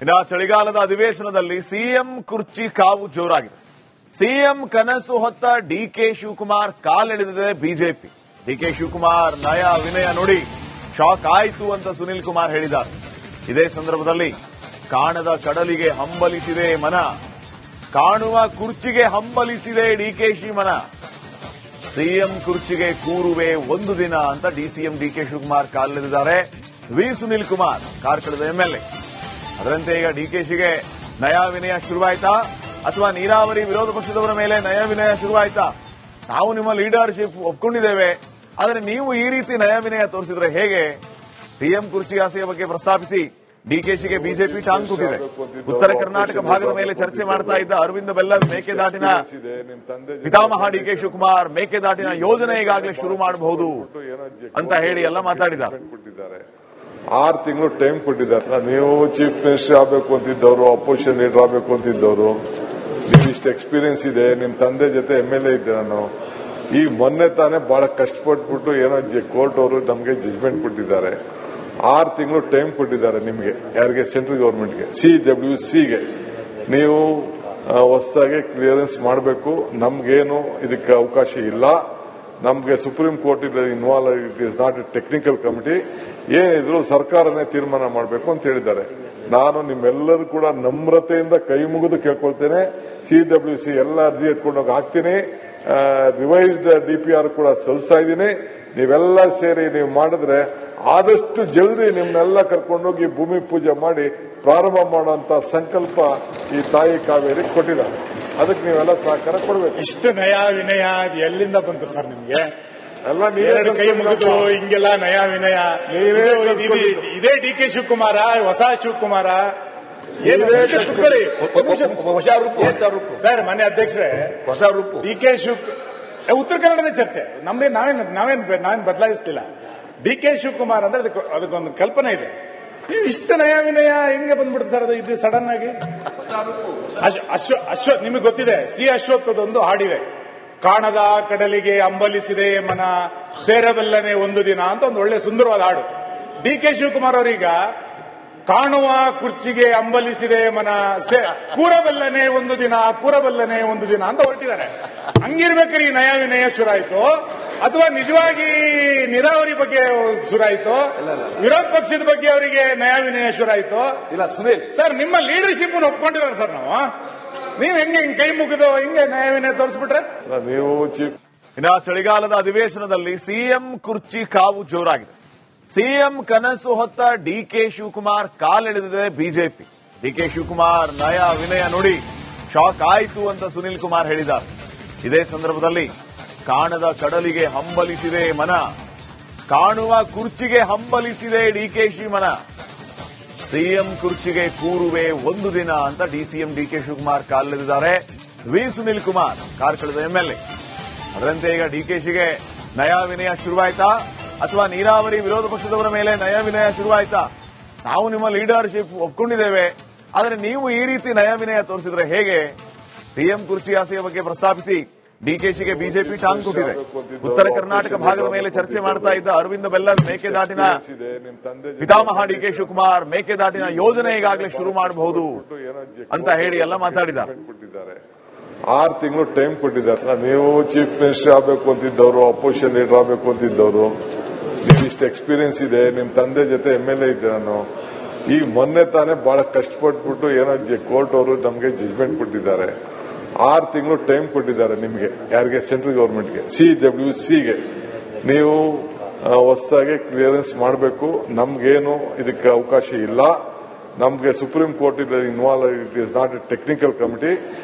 ಇನ್ನು ಚಳಿಗಾಲದ ಅಧಿವೇಶನದಲ್ಲಿ ಸಿಎಂ ಕುರ್ಚಿ ಕಾವು ಜೋರಾಗಿದೆ. ಸಿಎಂ ಕನಸು ಹೊತ್ತ ಡಿಕೆ ಶಿವಕುಮಾರ್ ಕಾಲೆಳೆದಿದೆ ಬಿಜೆಪಿ. ಡಿಕೆ ಶಿವಕುಮಾರ್ ನಯ ವಿನಯ ನೋಡಿ ಶಾಕ್ ಆಯಿತು ಅಂತ ಸುನಿಲ್ ಕುಮಾರ್ ಹೇಳಿದ್ದಾರೆ. ಇದೇ ಸಂದರ್ಭದಲ್ಲಿ ಕಾಣದ ಕಡಲಿಗೆ ಹಂಬಲಿಸಿದೆ ಮನ, ಕಾಣುವ ಕುರ್ಚಿಗೆ ಹಂಬಲಿಸಿದೆ ಡಿಕೆಶಿ ಮನ, ಸಿಎಂ ಕುರ್ಚಿಗೆ ಕೂರುವೆ ಒಂದು ದಿನ ಅಂತ ಡಿಸಿಎಂ ಡಿಕೆ ಶಿವಕುಮಾರ್ ಕಾಲೆಳೆದಿದ್ದಾರೆ. ವಿ ಸುನಿಲ್ ಕುಮಾರ್ ಕಾರ್ಕಳದ ಎಂಎಲ್ಎ. ಅದರಂತೆ ಈಗ ಡಿಕೆಶಿಗೆ ನಯ ವಿನಯ ಶುರುವಾಯ್ತಾ ಅಥವಾ ನೀರಾವರಿ ವಿರೋಧ ಪಕ್ಷದವರ ಮೇಲೆ ನಯ ವಿನಯ ಶುರುವಾಯ್ತಾ? ನಾವು ನಿಮ್ಮ ಲೀಡರ್ಶಿಪ್ ಒಪ್ಕೊಂಡಿದ್ದೇವೆ, ಆದರೆ ನೀವು ಈ ರೀತಿ ನಯ ವಿನಯ ತೋರಿಸಿದ್ರೆ ಹೇಗೆ? ಸಿಎಂ ಕುರ್ಚಿ ಆಸೆಯ ಬಗ್ಗೆ ಪ್ರಸ್ತಾಪಿಸಿ ಡಿಕೆಶಿಗೆ ಬಿಜೆಪಿ ಟಾಂಗ್ ಕೊಟ್ಟಿದೆ. ಉತ್ತರ ಕರ್ನಾಟಕ ಭಾಗದ ಮೇಲೆ ಚರ್ಚೆ ಮಾಡ್ತಾ ಇದ್ದ ಅರವಿಂದ ಬೆಲ್ಲದ್ ಮೇಕೆದಾಟಿನ ಪಿತಾಮಹ ಡಿಕೆ ಶಿವಕುಮಾರ್ ಮೇಕೆದಾಟಿನ ಯೋಜನೆ ಈಗಾಗಲೇ ಶುರು ಮಾಡಬಹುದು ಅಂತ ಹೇಳಿ ಎಲ್ಲ ಮಾತಾಡಿದ್ದಾರೆ. 6 ತಿಂಗಳು ಟೈಮ್ ಕೊಟ್ಟಿದ್ದಾರೆ. ನೀವು ಚೀಫ್ ಮಿನಿಸ್ಟರ್ ಆಗಬೇಕು ಅಂತಿದ್ದವರು, ಅಪೋಸಿಷನ್ ಲೀಡರ್ ಆಗಬೇಕು ಅಂತಿದ್ದವರು, ನೀವು ಇಷ್ಟು ಎಕ್ಸ್ಪೀರಿಯನ್ಸ್ ಇದೆ, ನಿಮ್ ತಂದೆ ಜೊತೆ MLA ಇದ್ದೆ ನಾನು. ಈಗ ಮೊನ್ನೆ ತಾನೇ ಬಹಳ ಕಷ್ಟಪಟ್ಬಿಟ್ಟು ಏನೋ ಕೋರ್ಟ್ ಅವರು ನಮಗೆ ಜಜ್ಮೆಂಟ್ ಕೊಟ್ಟಿದ್ದಾರೆ. 6 ತಿಂಗಳು ಟೈಮ್ ಕೊಟ್ಟಿದ್ದಾರೆ ನಿಮಗೆ, ಯಾರಿಗೆ? ಸೆಂಟ್ರಲ್ ಗವರ್ಮೆಂಟ್ಗೆ, CWCಗೆ. ನೀವು ಹೊಸದಾಗಿ ಕ್ಲಿಯರೆನ್ಸ್ ಮಾಡಬೇಕು. ನಮ್ಗೇನು ಇದಕ್ಕೆ ಅವಕಾಶ ಇಲ್ಲ. ನಮಗೆ supreme court involve, it is not A technical committee. ಏನಿದ್ರು ಸರ್ಕಾರನೇ ತೀರ್ಮಾನ ಮಾಡಬೇಕು ಅಂತ ಹೇಳಿದ್ದಾರೆ. ನಾನು ನಿಮ್ಮೆಲ್ಲರೂ ಕೂಡ ನಮ್ರತೆಯಿಂದ ಕೈ ಮುಗಿದು ಕೇಳ್ಕೊಳ್ತೇನೆ. CWC ಎಲ್ಲ ಅರ್ಜಿ ಎತ್ಕೊಂಡೋಗಿ ಹಾಕ್ತೀನಿ. ರಿವೈಸ್ಡ್ DPR ಕೂಡ ಸಲ್ಲಿಸ್ತಾ ಇದ್ದೀನಿ. ನೀವೆಲ್ಲ ಸೇರಿ ನೀವು ಮಾಡಿದ್ರೆ ಆದಷ್ಟು ಜಲ್ದಿ ನಿಮ್ನೆಲ್ಲ ಕರ್ಕೊಂಡೋಗಿ ಭೂಮಿ ಪೂಜೆ ಮಾಡಿ ಪ್ರಾರಂಭ ಮಾಡುವಂತ ಸಂಕಲ್ಪ ಈ ತಾಯಿ ಕಾವೇರಿ ಕೊಟ್ಟಿದ್ದಾರೆ. ಅದಕ್ಕೆ ನೀವೆಲ್ಲ ಸಹಕಾರ ಕೊಡಬೇಕು. ಇಷ್ಟು ನಯ ವಿನಯ ಎಲ್ಲಿಂದ ಬಂತು ಸರ್ ನಿಮ್ಗೆ? ಎಲ್ಲ ನೀವೇ ಕೈ ಮುಗಿದು ಹಿಂಗೆಲ್ಲ ನಯ ವಿನಯ. ಇದೇ ಡಿಕೆ ಶಿವಕುಮಾರ, ಹೊಸ ಶಿವಕುಮಾರ? ಹೊಸ ರೂಪು ಸರ್, ಮನೆ ಅಧ್ಯಕ್ಷರೇ, ಹೊಸ ರೂಪು ಡಿಕೆ ಉತ್ತರ ಕನ್ನಡದ ಚರ್ಚೆ ನಾವೇನ್ ಬದಲಾಯಿಸ್ತಿಲ್ಲ. ಡಿಕೆ ಶಿವಕುಮಾರ್ ಅಂದ್ರೆ ಅದಕ್ಕೊಂದು ಕಲ್ಪನೆ ಇದೆ. ನೀವು ಇಷ್ಟು ನಯ ವಿನಯ ಹೆಂಗೆ ಬಂದ್ಬಿಡುತ್ತೆ ಸರ್? ಅದು ಇದು ಸಡನ್ ಆಗಿ ಅಶ್ವಥ್, ನಿಮಗೆ ಗೊತ್ತಿದೆ, ಅಶ್ವತ್ಥದೊಂದು ಹಾಡಿದೆ, ಕಾಣದ ಕಡಲಿಗೆ ಅಂಬಲಿಸಿದೆ ಮನ, ಸೇರಬಲ್ಲನೆ ಒಂದು ದಿನ ಅಂತ ಒಂದು ಒಳ್ಳೆ ಸುಂದರವಾದ ಹಾಡು. ಡಿಕೆ ಶಿವಕುಮಾರ್ ಅವರೀಗ ಕಾಣುವ ಕುರ್ಚಿಗೆ ಅಂಬಲಿಸಿದೆ ಮನ, ಕೂರಬಲ್ಲನೆ ಒಂದು ದಿನ, ಕೂರಬಲ್ಲನೆ ಒಂದು ದಿನ ಅಂತ ಹೊರಟಿದ್ದಾರೆ. ಹಂಗಿರ್ಬೇಕಾದ್ರೆ ಈ ನಯ ವಿನಯ ಶುರಾಯಿತು ಅಥವಾ ನಿಜವಾಗಿ ನೀರಾವರಿ ಬಗ್ಗೆ ಶುರಾಯಿತು, ವಿರೋಧ ಪಕ್ಷದ ಬಗ್ಗೆ ಅವರಿಗೆ ನಯ ವಿನಯ ಶುರಾಯಿತು? ಇಲ್ಲ ಸುನೀಲ್ ಸರ್, ನಿಮ್ಮ ಲೀಡರ್ಶಿಪ್ ಒಪ್ಕೊಂಡಿರೋ ಸರ್ ನಾವು. ನೀವು ಹೆಂಗೆ ಕೈ ಮುಗಿದು ಹಿಂಗೆ ನಯ ವಿನಯ ತೋರಿಸ್ಬಿಟ್ರೆ? ನೀವು ಚೀಫ್. ಇನ್ನು ಚಳಿಗಾಲದ ಅಧಿವೇಶನದಲ್ಲಿ ಸಿಎಂ ಕುರ್ಚಿ ಕಾವು ಜೋರಾಗಿದೆ. ಸಿಎಂ ಕನಸು ಹೊತ್ತ ಡಿಕೆ ಶಿವಕುಮಾರ್ ಕಾಲೆಳೆದಿದೆ ಬಿಜೆಪಿ. ಡಿಕೆ ಶಿವಕುಮಾರ್ ನಯ ವಿನಯ ನೋಡಿ ಶಾಕ್ ಆಯಿತು ಅಂತ ಸುನಿಲ್ ಕುಮಾರ್ ಹೇಳಿದ್ದಾರೆ. ಇದೇ ಸಂದರ್ಭದಲ್ಲಿ ಕಾಣದ ಕಡಲಿಗೆ ಹಂಬಲಿಸಿದೆ ಮನ, ಕಾಣುವ ಕುರ್ಚಿಗೆ ಹಂಬಲಿಸಿದೆ ಡಿಕೆಶಿ ಮನ, ಸಿಎಂ ಕುರ್ಚಿಗೆ ಕೂರುವೆ ಒಂದು ದಿನ ಅಂತ ಡಿಸಿಎಂ ಡಿಕೆ ಶಿವಕುಮಾರ್ ಕಾಲೆಳೆದಿದ್ದಾರೆ. ವಿ ಸುನಿಲ್ ಕುಮಾರ್ ಕಾರ್ಕಳದ ಎಂಎಲ್ಎ. ಅದರಂತೆ ಈಗ ಡಿಕೆಶಿಗೆ ನಯ ವಿನಯ ಶುರುವಾಯ್ತಾ ಅಥವಾ ನೀರಾವರಿ ವಿರೋಧ ಪಕ್ಷದವರ ಮೇಲೆ ನಯ ವಿನಯ ಶುರುವಾಯ್ತಾ? ನಾವು ನಿಮ್ಮ ಲೀಡರ್ಶಿಪ್ ಒಪ್ಕೊಂಡಿದ್ದೇವೆ, ಆದರೆ ನೀವು ಈ ರೀತಿ ನಯ ವಿನಯ ತೋರಿಸಿದ್ರೆ ಹೇಗೆ? ಸಿಎಂ ಕುರ್ಚಿ ಆಸೆಯ ಬಗ್ಗೆ ಪ್ರಸ್ತಾಪಿಸಿ ಡಿಕೆಶಿಗೆ ಬಿಜೆಪಿ ಟಾಂಗ್ ಕೊಟ್ಟಿದೆ. ಉತ್ತರ ಕರ್ನಾಟಕ ಭಾಗದ ಮೇಲೆ ಚರ್ಚೆ ಮಾಡ್ತಾ ಇದ್ದ ಅರವಿಂದ ಬೆಲ್ಲದ್ ಮೇಕೆದಾಟಿನ ಪಿತಾಮಹ ಡಿಕೆ ಶಿವಕುಮಾರ್ ಮೇಕೆದಾಟಿನ ಯೋಜನೆ ಈಗಾಗಲೇ ಶುರು ಮಾಡಬಹುದು ಅಂತ ಹೇಳಿ ಎಲ್ಲ ಮಾತಾಡಿದ್ದಾರೆ. 6 ತಿಂಗಳು ಟೈಮ್ ಕೊಟ್ಟಿದ್ದಾರೆ. ನೀವು ಚೀಫ್ ಮಿನಿಸ್ಟರ್ ಆಗಬೇಕು ಅಂತಿದ್ದವರು, ಅಪೋಸಿಷನ್ ಲೀಡರ್ ಆಗಬೇಕು ಅಂತಿದ್ದವರು, ನೀವು ಇಷ್ಟು ಎಕ್ಸ್ಪೀರಿಯನ್ಸ್ ಇದೆ, ನಿಮ್ ತಂದೆ ಜೊತೆ MLA ಇದ್ದೆ ನಾನು. ಈಗ ಮೊನ್ನೆ ತಾನೇ ಬಹಳ ಕಷ್ಟಪಟ್ಬಿಟ್ಟು ಏನೋ ಕೋರ್ಟ್ ಅವರು ನಮಗೆ ಜಜ್ಮೆಂಟ್ ಕೊಟ್ಟಿದ್ದಾರೆ. 6 ತಿಂಗಳು ಟೈಮ್ ಕೊಟ್ಟಿದ್ದಾರೆ ನಿಮಗೆ, ಯಾರಿಗೆ? ಸೆಂಟ್ರಲ್ ಗವರ್ಮೆಂಟ್ಗೆ, CWCಗೆ. ನೀವು ಹೊಸದಾಗಿ ಕ್ಲಿಯರೆನ್ಸ್ ಮಾಡಬೇಕು. ನಮ್ಗೇನು ಇದಕ್ಕೆ ಅವಕಾಶ ಇಲ್ಲ. ನಮಗೆ supreme court involve, it is not A technical committee.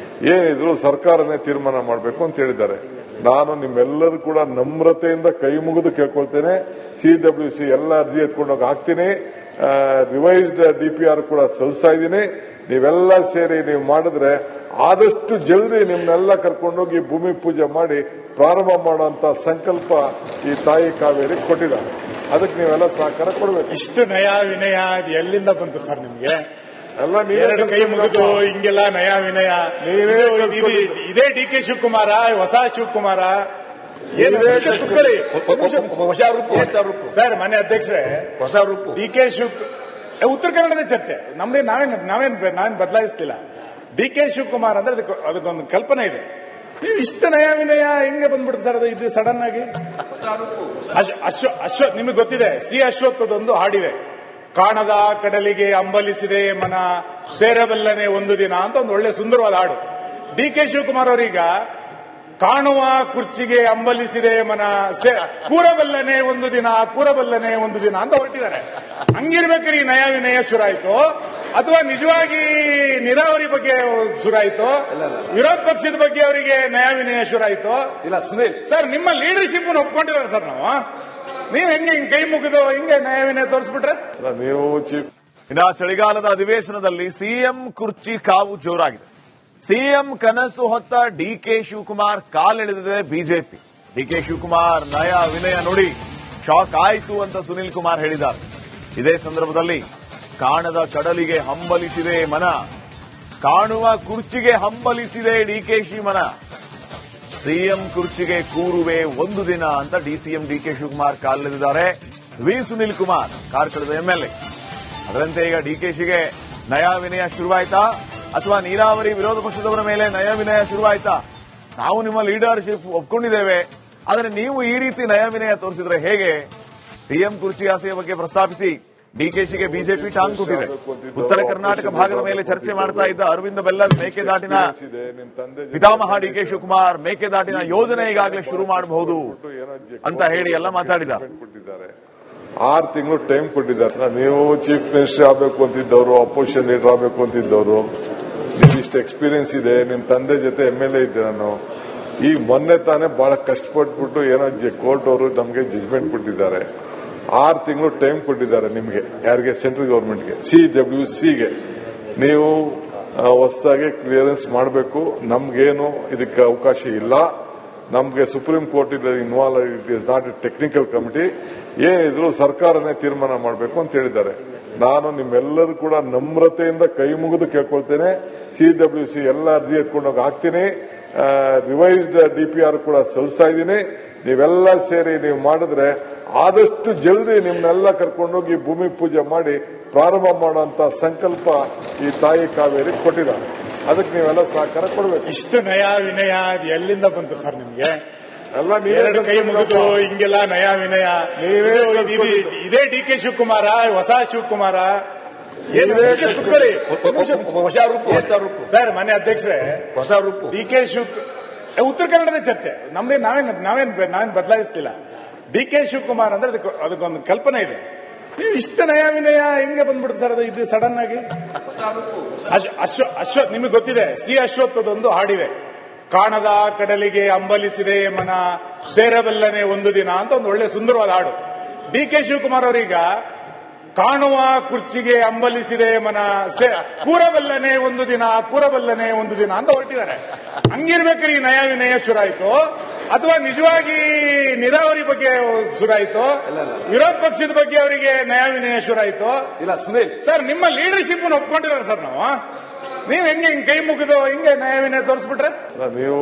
ಏನಿದ್ರು ಸರ್ಕಾರನೇ ತೀರ್ಮಾನ ಮಾಡಬೇಕು ಅಂತ ಹೇಳಿದ್ದಾರೆ. ನಾನು ನಿಮ್ಮೆಲ್ಲರೂ ಕೂಡ ನಮ್ರತೆಯಿಂದ ಕೈ ಮುಗಿದು ಕೇಳ್ಕೊಳ್ತೇನೆ. CWC ಎಲ್ಲ ಅರ್ಜಿ ಎತ್ಕೊಂಡೋಗಿ ಹಾಕ್ತೀನಿ. ರಿವೈಸ್ಡ್ DPR ಕೂಡ ಸಲ್ಲಿಸ್ತಾ ಇದ್ದೀನಿ. ನೀವೆಲ್ಲ ಸೇರಿ ನೀವು ಮಾಡಿದ್ರೆ ಆದಷ್ಟು ಜಲ್ದಿ ನಿಮ್ನೆಲ್ಲ ಕರ್ಕೊಂಡೋಗಿ ಭೂಮಿ ಪೂಜೆ ಮಾಡಿ ಪ್ರಾರಂಭ ಮಾಡುವಂತ ಸಂಕಲ್ಪ ಈ ತಾಯಿ ಕಾವೇರಿ ಕೊಟ್ಟಿದ್ದಾರೆ. ಅದಕ್ಕೆ ನೀವೆಲ್ಲ ಸಹಕಾರ ಕೊಡಬೇಕು. ಇಷ್ಟು ನಯ ವಿನಯ ಎಲ್ಲಿಂದ ಬಂತು ಸರ್ ನಿಮ್ಗೆ? ಎಲ್ಲ ನೀವೇ ಕೈ ಮುಗಿದು ಹಿಂಗೆಲ್ಲ ನಯ ವಿನಯ. ಇದೇ ಡಿಕೆ ಶಿವಕುಮಾರ, ಹೊಸ ಶಿವಕುಮಾರ? ಹೊಸ ರೂಪು ಸರ್, ಮನೆ ಅಧ್ಯಕ್ಷರೇ, ಹೊಸ ರೂಪು ಡಿಕೆ ಉತ್ತರ ಕನ್ನಡದ ಚರ್ಚೆ ನಮ್ದೇ ನಾವೇನ್ ಬದಲಾಯಿಸ್ತಿಲ್ಲ. ಡಿ ಕೆ ಶಿವಕುಮಾರ್ ಅಂದ್ರೆ ಅದಕ್ಕೊಂದು ಕಲ್ಪನೆ ಇದೆ. ನೀವು ಇಷ್ಟ ನಯ ವಿನಯ ಹೆಂಗೆ ಬಂದ್ಬಿಡುತ್ತೆ ಸರ್ ಅದು ಇದು ಸಡನ್ ಆಗಿ? ಅಶ್ವಥ್ ನಿಮಗೆ ಗೊತ್ತಿದೆ, ಸಿ ಅಶ್ವತ್ಥದೊಂದು ಹಾಡಿದೆ, ಕಾಣದ ಕಡಲಿಗೆ ಅಂಬಲಿಸಿದೆ ಮನ ಸೇರಬಲ್ಲನೆ ಒಂದು ದಿನ ಅಂತ ಒಂದು ಒಳ್ಳೆ ಸುಂದರವಾದ ಹಾಡು. ಡಿ ಕೆ ಶಿವಕುಮಾರ್ ಅವರೀಗ ಕಾಣುವ ಕುರ್ಚಿಗೆ ಅಂಬಲಿಸಿದೆ ಮನ ಕೂರಬಲ್ಲನೆ ಒಂದು ದಿನ ಕೂರಬಲ್ಲನೆ ಒಂದು ದಿನ ಅಂತ ಹೊರಟಿದ್ದಾರೆ. ಹಂಗಿರ್ಬೇಕಾದ್ರೆ ಈ ನಯ ವಿನಯ ಶುರಾಯ್ತು ಅಥವಾ ನಿಜವಾಗಿ ನೀರಾವರಿ ಬಗ್ಗೆ ಶುರಾಯ್ತು, ವಿರೋಧ ಪಕ್ಷದ ಬಗ್ಗೆ ಅವರಿಗೆ ನಯ ವಿನಯ ಶುರಾಯ್ತು? ಇಲ್ಲ ಸುನೀಲ್ ಸರ್, ನಿಮ್ಮ ಲೀಡರ್ಶಿಪ್ ಒಪ್ಕೊಂಡಿರೋ ಸರ್ ನಾವು. ನೀವ್ ಹೆಂಗೆ ಕೈ ಮುಗಿದು ಹಿಂಗೆ ನಯ ವಿನಯ ತೋರಿಸ್ಬಿಟ್ರೆ ನೀವು ಚೀಫ್. ಇನ್ನ ಚಳಿಗಾಲದ ಅಧಿವೇಶನದಲ್ಲಿ ಸಿಎಂ ಕುರ್ಚಿ ಕಾವು ಜೋರಾಗಿದೆ. ಸಿಎಂ ಕನಸು ಹೊತ್ತ ಡಿಕೆ ಶಿವಕುಮಾರ್ ಕಾಲೆಳೆದಿದೆ ಬಿಜೆಪಿ. ಡಿಕೆ ಶಿವಕುಮಾರ್ ನಯ ವಿನಯ ನೋಡಿ ಶಾಕ್ ಆಯಿತು ಅಂತ ಸುನಿಲ್ ಕುಮಾರ್ ಹೇಳಿದ್ದಾರೆ. ಇದೇ ಸಂದರ್ಭದಲ್ಲಿ ಕಾಣದ ಕಡಲಿಗೆ ಹಂಬಲಿಸಿದೆ ಮನ, ಕಾಣುವ ಕುರ್ಚಿಗೆ ಹಂಬಲಿಸಿದೆ ಡಿಕೆಶಿ ಮನ, ಸಿಎಂ ಕುರ್ಚಿಗೆ ಕೂರುವೆ ಒಂದು ದಿನ ಅಂತ ಡಿಸಿಎಂ ಡಿಕೆ ಶಿವಕುಮಾರ್ ಕಾಲೆಳೆದಿದ್ದಾರೆ. ವಿ ಸುನಿಲ್ ಕುಮಾರ್ ಕಾರ್ಕಳದ ಎಂಎಲ್ಎ. ಅದರಂತೆ ಈಗ ಡಿಕೆಶಿಗೆ ನಯ ವಿನಯ ಶುರುವಾಯ್ತಾ ಅಥವಾ ನೀರಾವರಿ ವಿರೋಧ ಪಕ್ಷದವರ ಮೇಲೆ ನಯ ವಿನಯ ಶುರುವಾಯ್ತಾ? ನಾವು ನಿಮ್ಮ ಲೀಡರ್ಶಿಪ್ ಒಪ್ಕೊಂಡಿದ್ದೇವೆ, ಆದರೆ ನೀವು ಈ ರೀತಿ ನಯ ವಿನಯ ತೋರಿಸಿದ್ರೆ ಹೇಗೆ? ಸಿಎಂ ಕುರ್ಚಿ ಆಸೆಯ ಬಗ್ಗೆ ಪ್ರಸ್ತಾಪಿಸಿ ಡಿಕೆಶಿಗೆ ಬಿಜೆಪಿ ಟಾಂಗ್ ಕೊಟ್ಟಿದೆ. ಉತ್ತರ ಕರ್ನಾಟಕ ಭಾಗದ ಮೇಲೆ ಚರ್ಚೆ ಮಾಡ್ತಾ ಇದ್ದ ಅರವಿಂದ ಬೆಲ್ಲದ್ ಮೇಕೆದಾಟಿನ ಪಿತಾಮಹ ಡಿಕೆ ಶಿವಕುಮಾರ್ ಮೇಕೆದಾಟಿನ ಯೋಜನೆ ಈಗಾಗಲೇ ಶುರು ಮಾಡಬಹುದು ಅಂತ ಹೇಳಿ ಎಲ್ಲ ಮಾತಾಡಿದ್ದಾರೆ. 6 ತಿಂಗಳು ಟೈಮ್ ಕೊಟ್ಟಿದ್ದಾರೆ. ನೀವು ಚೀಫ್ ಮಿನಿಸ್ಟರ್ ಆಗಬೇಕು ಅಂತಿದ್ದವರು, ಅಪೋಸಿಷನ್ ಲೀಡರ್ ಆಗಬೇಕು ಅಂತಿದ್ದವರು, ನೀವು ಇಷ್ಟು ಎಕ್ಸ್ಪೀರಿಯನ್ಸ್ ಇದೆ, ನಿಮ್ ತಂದೆ ಜೊತೆ MLA ಇದ್ದೆ ನಾನು. ಈಗ ಮೊನ್ನೆ ತಾನೇ ಬಹಳ ಕಷ್ಟಪಟ್ಬಿಟ್ಟು ಏನೋ ಕೋರ್ಟ್ ಅವರು ನಮಗೆ ಜಜ್ಮೆಂಟ್ ಕೊಟ್ಟಿದ್ದಾರೆ. 6 ತಿಂಗಳು ಟೈಮ್ ಕೊಟ್ಟಿದ್ದಾರೆ ನಿಮಗೆ. ಯಾರಿಗೆ? ಸೆಂಟ್ರಲ್ ಗವರ್ಮೆಂಟ್ಗೆ, CWCಗೆ. ನೀವು ಹೊಸದಾಗಿ ಕ್ಲಿಯರೆನ್ಸ್ ಮಾಡಬೇಕು. ನಮ್ಗೇನು ಇದಕ್ಕೆ ಅವಕಾಶ ಇಲ್ಲ. ನಮಗೆ supreme court involve, it is not A technical committee. ಏನಿದ್ರು ಸರ್ಕಾರನೇ ತೀರ್ಮಾನ ಮಾಡಬೇಕು ಅಂತ ಹೇಳಿದ್ದಾರೆ. ನಾನು ನಿಮ್ಮೆಲ್ಲರೂ ಕೂಡ ನಮ್ರತೆಯಿಂದ ಕೈ ಮುಗಿದು ಕೇಳ್ಕೊಳ್ತೇನೆ. CWC ಎಲ್ಲ ಅರ್ಜಿ ಎತ್ಕೊಂಡೋಗಿ ಹಾಕ್ತೀನಿ. ರಿವೈಸ್ಡ್ DPR ಕೂಡ ಸಲ್ಲಿಸ್ತಾ ಇದ್ದೀನಿ. ನೀವೆಲ್ಲ ಸೇರಿ ನೀವು ಮಾಡಿದ್ರೆ ಆದಷ್ಟು ಜಲ್ದಿ ನಿಮ್ನೆಲ್ಲ ಕರ್ಕೊಂಡೋಗಿ ಭೂಮಿ ಪೂಜೆ ಮಾಡಿ ಪ್ರಾರಂಭ ಮಾಡುವಂತ ಸಂಕಲ್ಪ ಈ ತಾಯಿ ಕಾವೇರಿ ಕೊಟ್ಟಿದ್ದಾರೆ. ಅದಕ್ಕೆ ನೀವೆಲ್ಲ ಸಹಕಾರ ಕೊಡಬೇಕು. ಇಷ್ಟು ನಯ ವಿನಯ ಎಲ್ಲಿಂದ ಬಂತು ಸರ್ ನಿಮ್ಗೆ? ಎಲ್ಲ ಎರಡು ಕೈ ಮುಗಿದು ಹಿಂಗೆಲ್ಲ ನಯ ವಿನಯ ಇದೇ ಡಿಕೆ ಶಿವಕುಮಾರ, ಹೊಸ ಶಿವಕುಮಾರ? ಹೊಸ ರೂಪು ಸರ್, ಮನೆ ಅಧ್ಯಕ್ಷರೇ, ಹೊಸ ರೂಪು ಡಿಕೆ ಉತ್ತರ ಕನ್ನಡದ ಚರ್ಚೆ ನಮ್ದೇ ನಾವೇನ್ ಬದಲಾಯಿಸ್ತಿಲ್ಲ. ಡಿಕೆ ಶಿವಕುಮಾರ್ ಅಂದ್ರೆ ಅದಕ್ಕೊಂದು ಕಲ್ಪನೆ ಇದೆ. ನೀವು ಇಷ್ಟ ನಯ ವಿನಯ ಹೆಂಗೆ ಬಂದ್ಬಿಡುತ್ತೆ ಸರ್ ಅದು ಇದು ಸಡನ್ ಆಗಿ? ಅಶ್ವಥ್ ನಿಮಗೆ ಗೊತ್ತಿದೆ, ಸಿ ಅಶ್ವತ್ಥದೊಂದು ಹಾಡಿದೆ, ಕಾಣದ ಕಡಲಿಗೆ ಅಂಬಲಿಸಿದೆ ಮನ ಸೇರಬಲ್ಲನೆ ಒಂದು ದಿನ ಅಂತ ಒಂದು ಒಳ್ಳೆ ಸುಂದರವಾದ ಹಾಡು. ಡಿ ಕೆ ಶಿವಕುಮಾರ್ ಅವರೀಗ ಕಾಣುವ ಕುರ್ಚಿಗೆ ಅಂಬಲಿಸಿದೆ ಮನ ಕೂರಬಲ್ಲನೆ ಒಂದು ದಿನ ಕೂರಬಲ್ಲನೆ ಒಂದು ದಿನ ಅಂತ ಹೊರಟಿದ್ದಾರೆ. ಹಂಗಿರ್ಬೇಕಾದ್ರೆ ಈ ನಯ ವಿನಯ ಶುರಾಯ್ತು ಅಥವಾ ನಿಜವಾಗಿ ನೀರಾವರಿ ಬಗ್ಗೆ ಶುರಾಯ್ತು, ವಿರೋಧ ಪಕ್ಷದ ಬಗ್ಗೆ ಅವರಿಗೆ ನಯ ವಿನಯ ಶುರಾಯ್ತು? ಇಲ್ಲ ಸುನೀಲ್ ಸರ್, ನಿಮ್ಮ ಲೀಡರ್ಶಿಪ್ ಒಪ್ಕೊಂಡಿರೋ ಸರ್ ನಾವು. ನೀವ್ ಹೆಂಗೆ ಕೈ ಮುಗಿದು ಹಿಂಗೆ ನಯ ವಿನಯ ತೋರಿಸ್ಬಿಟ್ರೆ ನೀವು